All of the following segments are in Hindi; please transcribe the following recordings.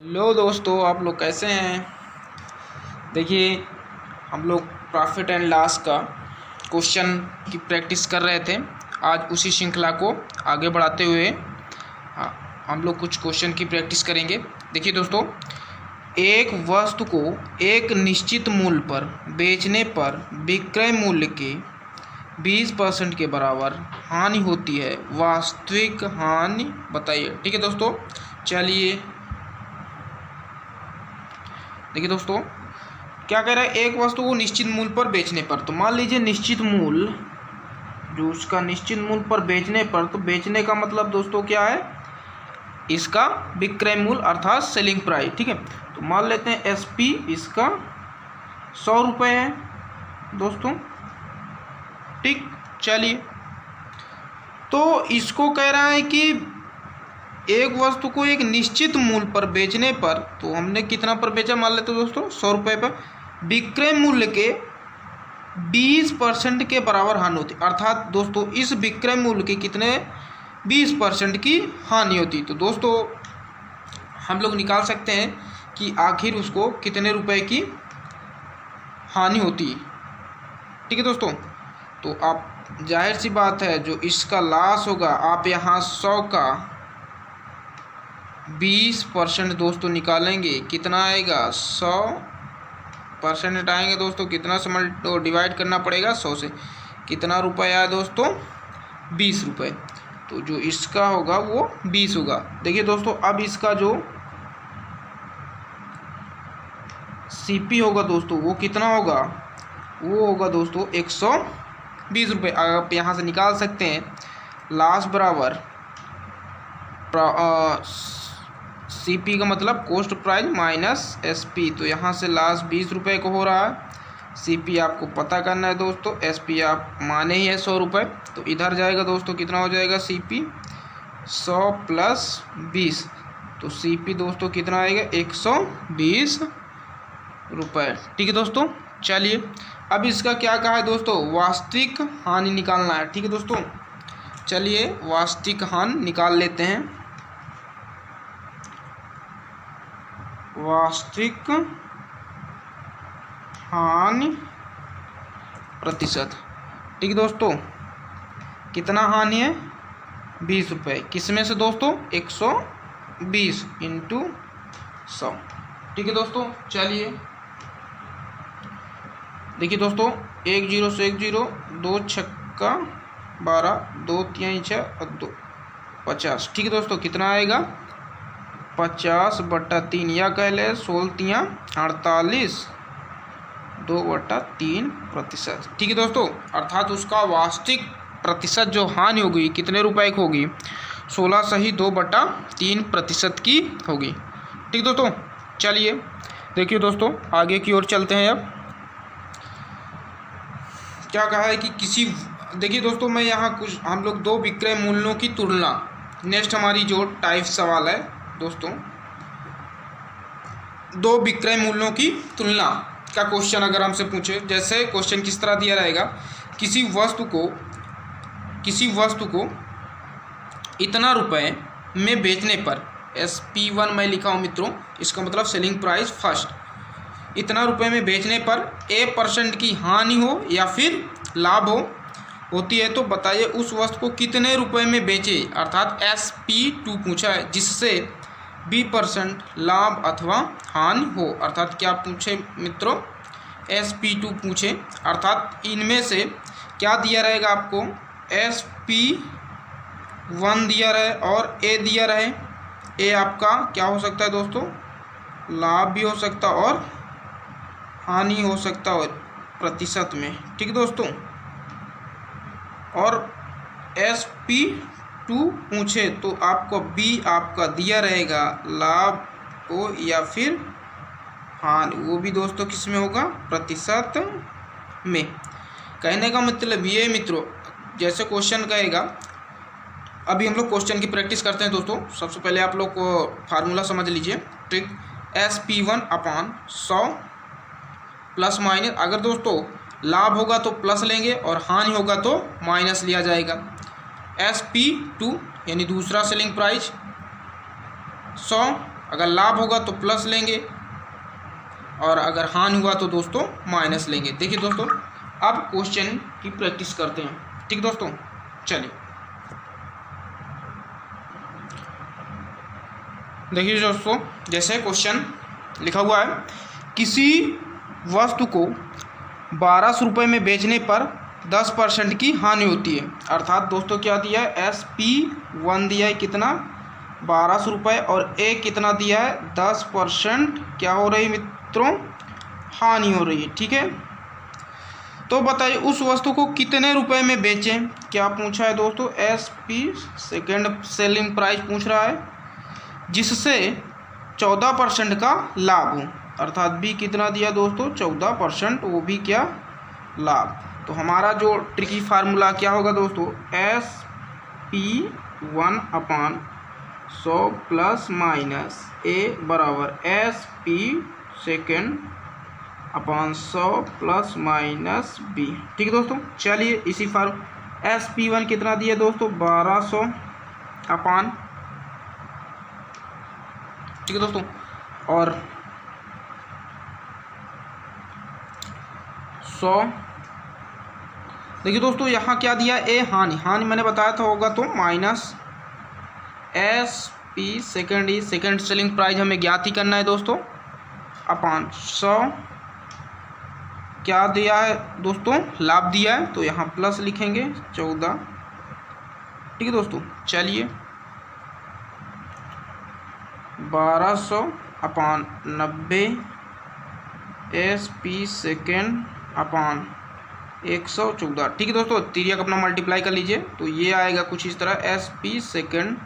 लो दोस्तों, आप लोग कैसे हैं। देखिए, हम लोग प्रॉफिट एंड लॉस का क्वेश्चन की प्रैक्टिस कर रहे थे। आज उसी श्रृंखला को आगे बढ़ाते हुए हम लोग कुछ क्वेश्चन की प्रैक्टिस करेंगे। देखिए दोस्तों, एक वस्तु को एक निश्चित मूल्य पर बेचने पर विक्रय मूल्य के 20% के बराबर हानि होती है। वास्तविक हानि बताइए। ठीक है दोस्तों, चलिए देखिए दोस्तों, क्या कह रहा है। एक वस्तु को निश्चित मूल्य पर बेचने पर, तो मान लीजिए निश्चित मूल्य, जो उसका निश्चित मूल्य पर बेचने पर, तो बेचने का मतलब दोस्तों क्या है, इसका विक्रय मूल्य अर्थात सेलिंग प्राइस। ठीक है, तो मान लेते हैं एसपी इसका 100 रुपये है दोस्तों। ठीक, चलिए, तो इसको कह रहा है कि एक वस्तु को एक निश्चित मूल्य पर बेचने पर, तो हमने कितना पर बेचा, मान लेते हैं दोस्तों 100 रुपये पर, विक्रय मूल्य के 20% के बराबर हानि होती। अर्थात दोस्तों इस विक्रय मूल्य के कितने 20% की हानि होती। तो दोस्तों हम लोग निकाल सकते हैं कि आखिर उसको कितने रुपए की हानि होती। ठीक है दोस्तों, तो आप जाहिर सी बात है, जो इसका लॉस होगा, आप यहाँ 100 का 20% दोस्तों निकालेंगे, कितना आएगा, 100% हटाएंगे दोस्तों, कितना से डिवाइड करना पड़ेगा 100 से, कितना रुपये आया दोस्तों, 20 रुपये। तो जो इसका होगा वो 20 होगा। देखिए दोस्तों, अब इसका जो सीपी होगा दोस्तों, वो कितना होगा, वो होगा दोस्तों 120 रुपये। आप यहाँ से निकाल सकते हैं लॉस बराबर सीपी का मतलब कॉस्ट प्राइस माइनस एसपी। तो यहाँ से लॉस 20 रुपये को हो रहा है। सीपी आपको पता करना है दोस्तों, एसपी आप माने ही है 100 रुपये, तो इधर जाएगा दोस्तों, कितना हो जाएगा, सीपी 100 प्लस 20, तो सीपी दोस्तों कितना आएगा, 120 रुपये। ठीक है दोस्तों, चलिए अब इसका क्या कहा है दोस्तों, वास्तविक हानि निकालना है। ठीक है दोस्तों, चलिए वास्तविक हानि निकाल लेते हैं। वास्तविक हानि प्रतिशत। ठीक है दोस्तों, कितना हानि है, 20 रुपये, किसमें से दोस्तों, 120 इंटू 100। ठीक है दोस्तों, चलिए देखिए दोस्तों, 1 0 से 1 0, 2 छक्का 12, 2 3 6 और 2 50। ठीक है दोस्तों, कितना आएगा, 50/3, या कह ले 16 3 48, 2/3%। ठीक है दोस्तों, अर्थात उसका वास्तविक प्रतिशत जो हानि होगी कितने रुपए की होगी, 16 सही 2/3% की होगी। ठीक दोस्तों, चलिए देखिए दोस्तों, आगे की ओर चलते हैं। अब क्या कहा है कि देखिए दोस्तों, मैं यहाँ कुछ हम लोग दो विक्रय मूल्यों की तुलना, नेक्स्ट हमारी जो टाइप सवाल है दोस्तों, दो विक्रय मूल्यों की तुलना का क्वेश्चन अगर हमसे पूछे, जैसे क्वेश्चन किस तरह दिया रहेगा, किसी वस्तु को इतना रुपए में बेचने पर, SP1 मैं लिखा हूँ मित्रों, इसका मतलब सेलिंग प्राइस फर्स्ट, इतना रुपए में बेचने पर A% की हानि हो या फिर लाभ होती है, तो बताइए उस वस्तु को कितने रुपए में बेचे। अर्थात SP2 पूछा है, जिससे 20% लाभ अथवा हानि हो। अर्थात क्या पूछे मित्रों, SP2 पूछे, अर्थात इनमें से क्या दिया रहेगा आपको, SP1 दिया रहे और A दिया रहे। A आपका क्या हो सकता है दोस्तों, लाभ भी हो सकता और हानि हो सकता है प्रतिशत में। ठीक है दोस्तों, और SP2 पूछे तो आपको B आपका दिया रहेगा, लाभ हो या फिर हानि, वो भी दोस्तों किस में होगा, प्रतिशत में। कहने का मतलब ये मित्रों, जैसे क्वेश्चन कहेगा, अभी हम लोग क्वेश्चन की प्रैक्टिस करते हैं दोस्तों। सबसे पहले आप लोग को फार्मूला समझ लीजिए। ठीक, SP1/100 प्लस माइनस, अगर दोस्तों लाभ होगा तो प्लस लेंगे और हानि होगा तो माइनस लिया जाएगा। SP2 यानी दूसरा सेलिंग प्राइस 100 अगर लाभ होगा तो प्लस लेंगे और अगर हानि हुआ तो दोस्तों माइनस लेंगे। देखिए दोस्तों, अब क्वेश्चन की प्रैक्टिस करते हैं। ठीक दोस्तों, चलिए देखिए दोस्तों, जैसे क्वेश्चन लिखा हुआ है, किसी वस्तु को 1200 रुपये में बेचने पर 10% की हानि होती है। अर्थात दोस्तों क्या दिया है, SP1 दिया है कितना, 1200 रुपये, और ए कितना दिया है, 10% क्या हो रही है मित्रों, हानि हो रही है। ठीक है, तो बताइए उस वस्तु को कितने रुपए में बेचें। क्या पूछा है दोस्तों, SP सेकेंड सेलिंग प्राइस पूछ रहा है, जिससे 14% का लाभ हो। अर्थात बी कितना दिया दोस्तों, 14%, वो भी क्या, लाभ। तो हमारा जो ट्रिकी फार्मूला क्या होगा दोस्तों, SP1/100 प्लस माइनस ए बराबर SP second upon 100 plus minus B. ठीक है दोस्तों, चलिए इसी SP1 कितना दिया दोस्तों, 1200 अपान, ठीक है दोस्तों, और 100। देखिए दोस्तों यहाँ क्या दिया, ए हानि मैंने बताया था होगा तो minus SP second selling price हमें ज्ञात ही करना है दोस्तों, अपान 100 क्या दिया है दोस्तों, लाभ दिया है, तो यहाँ प्लस लिखेंगे 14। ठीक है दोस्तों, चलिए 1200 अपान 90 SP सेकेंड अपान 114। ठीक है दोस्तों, तिर्यक अपना मल्टीप्लाई कर लीजिए, तो ये आएगा कुछ इस तरह, SP सेकेंड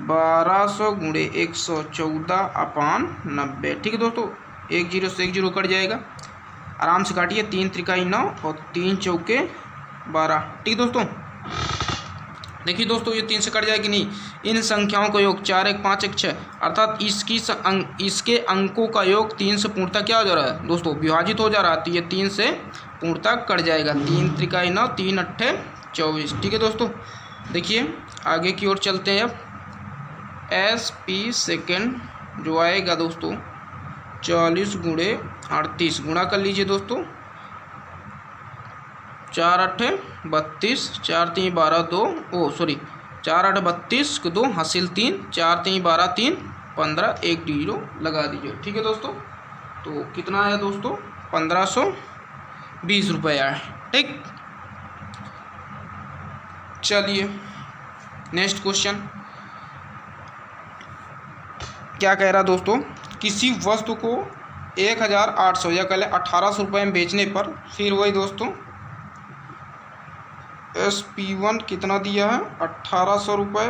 1200 गुणे 114 अपान 90। ठीक है दोस्तों, 1 0 से 1 0 कट जाएगा, आराम से काटिए, 3 त्रिकाई 9 और 3 चौके 12। ठीक है दोस्तों, देखिए दोस्तों ये 3 से कट जाए कि नहीं, इन संख्याओं का योग 4 1 5 1 6, अर्थात इसके अंकों का योग 3 से पूर्णतः क्या हो जा रहा है दोस्तों, विभाजित हो जा रहा है, तो ये 3 से पूर्णतः कट जाएगा, 3 त्रिकाई 9 3 8 24। ठीक है दोस्तों, देखिए आगे की ओर चलते हैं। अब SP सेकेंड जो आएगा दोस्तों 40 गुणे 38, गुणा कर लीजिए दोस्तों, 4 8 32, 4 3 12 2, 4 8 32 को 2 हासिल 3, 4 3 12 3 15, 1 0 लगा दीजिए। ठीक है दोस्तों, तो कितना है दोस्तों, 1520 रुपये आए। ठीक, चलिए नेक्स्ट क्वेश्चन क्या कह रहा दोस्तों, किसी वस्तु को 1800 या कह लें 1800 रुपये में बेचने पर, फिर वही दोस्तों SP1 कितना दिया है, 1800 रुपये,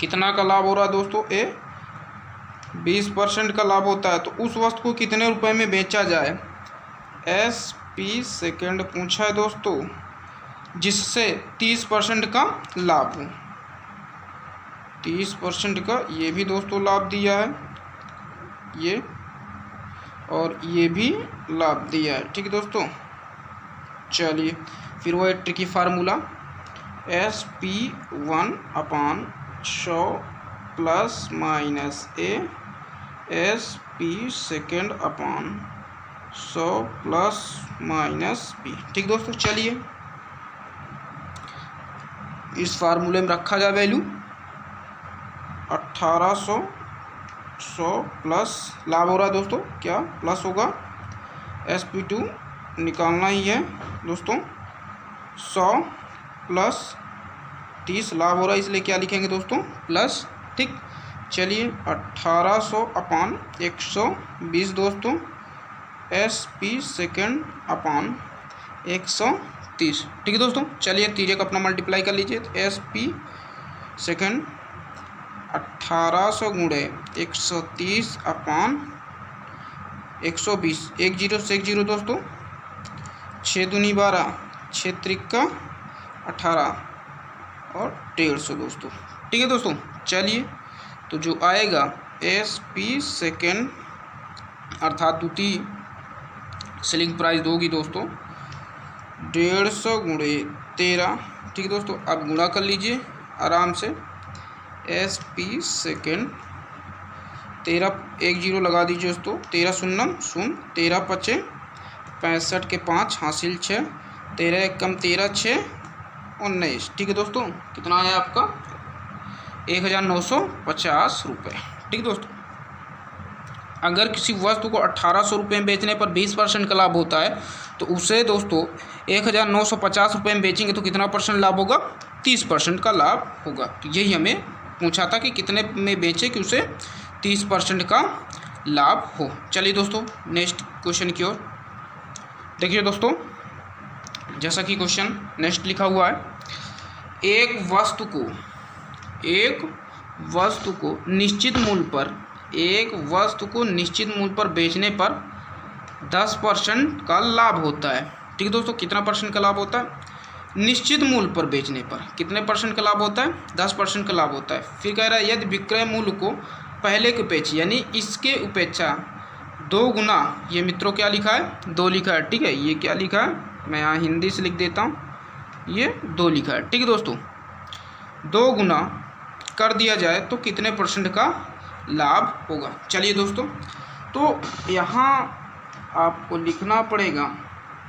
कितना का लाभ हो रहा है दोस्तों, 20% का लाभ होता है, तो उस वस्तु को कितने रुपए में बेचा जाए। SP सेकेंड पूछा है दोस्तों, जिससे 30% का लाभ हो, 30% का, ये भी दोस्तों लाभ दिया है, ये और ये भी लाभ दिया है। ठीक है दोस्तों, चलिए फिर वो एक tricky formula, SP1/100 plus minus A SP second upon 100 plus minus B. ठीक दोस्तों, चलिए इस फार्मूले में रखा जाए वैल्यू 1800, 100 प्लस लाभ हो रहा है दोस्तों, क्या प्लस होगा, SP2 निकालना ही है दोस्तों, 100 प्लस 30 लाभ हो रहा है, इसलिए क्या लिखेंगे दोस्तों, प्लस। ठीक, चलिए 1800 अपान 120 दोस्तों, SP सेकेंड अपान 130। ठीक है दोस्तों, चलिए तिर्यक अपना मल्टीप्लाई कर लीजिए, तो SP सेकेंड 1800 गुणे 130 अपान 120, 1 0 से 1 0 दोस्तों, 6 दूनी 12, 6 त्रिका 18 और 150 दोस्तों। ठीक है दोस्तों, चलिए तो जो आएगा SP सेकेंड अर्थात द्वितीय सेलिंग प्राइस होगी दोस्तों 150 गुणे 13। ठीक है दोस्तों, अब गुणा कर लीजिए आराम से, SP सेकेंड, 13 एक जीरो लगा दीजिए दोस्तों, 13 शून्यम शून्य, 13 पचे 65 के 5 हासिल 6, 13 एक कम 13 6 19। ठीक है दोस्तों, कितना आया आपका 1950 रुपये। ठीक है दोस्तों, अगर किसी वस्तु को 1800 रुपये में बेचने पर 20% का लाभ होता है तो उसे दोस्तों 1950 रुपये में बेचेंगे तो कितना परसेंट लाभ होगा, 30% का लाभ होगा। तो यही हमें पूछा था कि कितने में बेचे कि उसे 30% का लाभ हो। चलिए दोस्तों नेक्स्ट क्वेश्चन की ओर देखिए दोस्तों, जैसा कि क्वेश्चन नेक्स्ट लिखा हुआ है, एक वस्तु को निश्चित मूल्य पर बेचने पर 10% का लाभ होता है। ठीक है दोस्तों, कितना परसेंट का लाभ होता है, निश्चित मूल्य पर बेचने पर कितने परसेंट का लाभ होता है, 10% का लाभ होता है। फिर कह रहा है यदि विक्रय मूल्य को पहले की अपेक्षा यानी इसके उपेक्षा 2 गुना, ये मित्रों क्या लिखा है, 2 लिखा है। ठीक है, ये क्या लिखा है, मैं यहाँ हिंदी से लिख देता हूँ, ये 2 लिखा है। ठीक है दोस्तों, 2 गुना कर दिया जाए तो कितने परसेंट का लाभ होगा। चलिए दोस्तों, तो यहाँ आपको लिखना पड़ेगा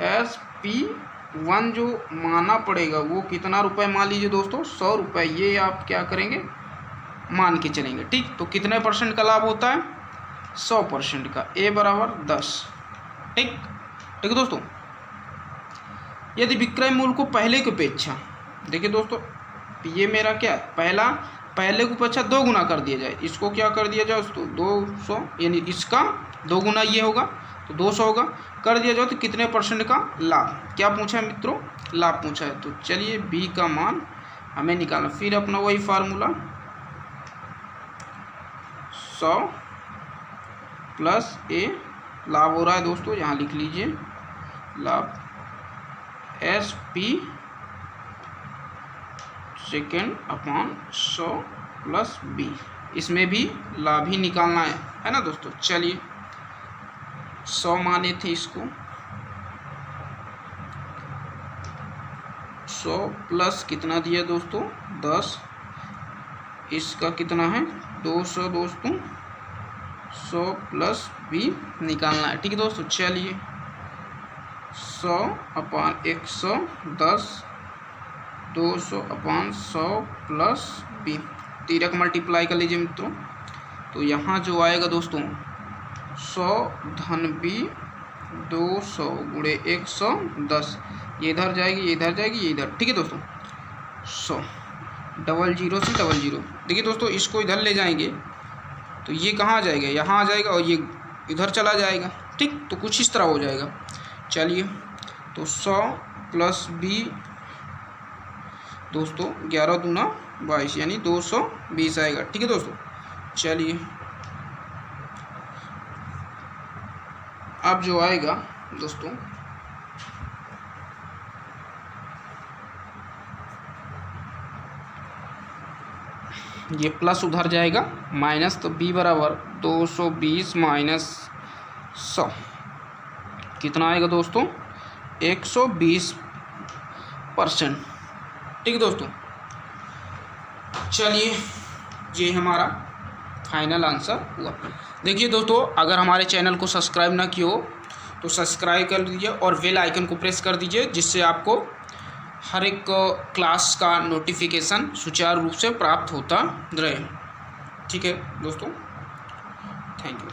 SP1 जो माना पड़ेगा वो कितना रुपए मान लीजिए दोस्तों, 100 रुपये। ये आप क्या करेंगे, मान के चलेंगे। ठीक, तो कितने परसेंट का लाभ होता है, 100% का, A बराबर 10। ठीक है दोस्तों, यदि विक्रय मूल्य को पहले की अपेक्षा, देखिए दोस्तों ये मेरा क्या है, पहले की अपेक्षा 2 गुना कर दिया जाए, इसको क्या कर दिया जाए दोस्तों 200, यानी इसका 2 गुना ये होगा तो 200 होगा, कर दिया जाए तो कितने परसेंट का लाभ, क्या पूछा है मित्रों, लाभ पूछा है। तो चलिए B का मान हमें निकालना, फिर अपना वही फार्मूला 100 प्लस A, लाभ हो रहा है दोस्तों, यहाँ लिख लीजिए लाभ SP second upon 100 plus B, इसमें भी लाभ ही निकालना है ना दोस्तों। चलिए 100 माने थे इसको, 100 प्लस कितना दिया दोस्तों 10, इसका कितना है 200 दोस्तों, 100 प्लस B निकालना है। ठीक है दोस्तों, चलिए 100 upon 110, 200 upon 100 plus B, 13 multiply कर लीजिए मित्रों, तो यहाँ जो आएगा दोस्तों 100 धन B 200 गुणे 110, ये इधर जाएगी, ये इधर जाएगी, ये इधर। ठीक है दोस्तों, 100 डबल जीरो से डबल जीरो, देखिए दोस्तों इसको इधर ले जाएंगे तो ये कहाँ आ जाएगा, यहाँ आ जाएगा और ये इधर चला जाएगा। ठीक, तो कुछ इस तरह हो जाएगा। चलिए तो 100 प्लस B दोस्तों 11 दूना 22 यानी 220 आएगा। ठीक है दोस्तों, चलिए अब जो आएगा दोस्तों ये प्लस उधर जाएगा माइनस, तो B बराबर 220 माइनस 100 कितना आएगा दोस्तों 120%। ठीक है दोस्तों, चलिए ये हमारा फाइनल आंसर हुआ। देखिए दोस्तों, अगर हमारे चैनल को सब्सक्राइब ना किया हो तो सब्सक्राइब कर दीजिए और बेल आइकन को प्रेस कर दीजिए, जिससे आपको हर एक क्लास का नोटिफिकेशन सुचारू रूप से प्राप्त होता रहे। ठीक है दोस्तों, थैंक यू।